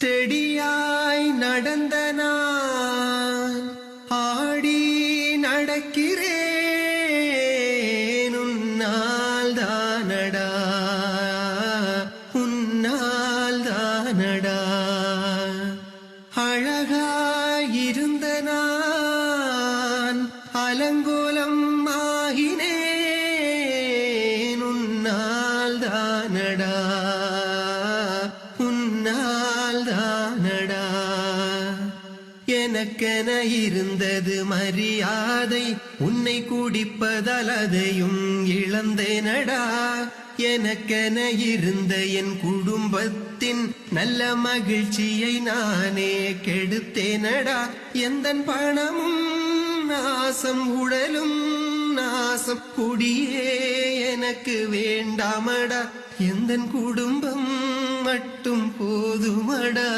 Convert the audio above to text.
செடியாய் நடந்த நான் ஆடி நடக்கிறேன் உன்னால் தானடா உன்னால் தானடா அழகாயிருந்த நான் அலங்கோலம் ஆகினேன் உன்னால் தானடா உன்னால் தானடா எனக்கென இருந்தது மரியாதை உன்னை குடிப்பதால் அதையும் இழந்தேனடா எனக்கென இருந்த என் குடும்பத்தின் நல்ல மகிழ்ச்சியை நானே கெடுத்தேனடா எந்தன் பணமும் நாசம் உடலும் நாசம் குடியே எனக்கு வேண்டாமடா எந்தன் குடும்பம் மட்டும் போதுமடா.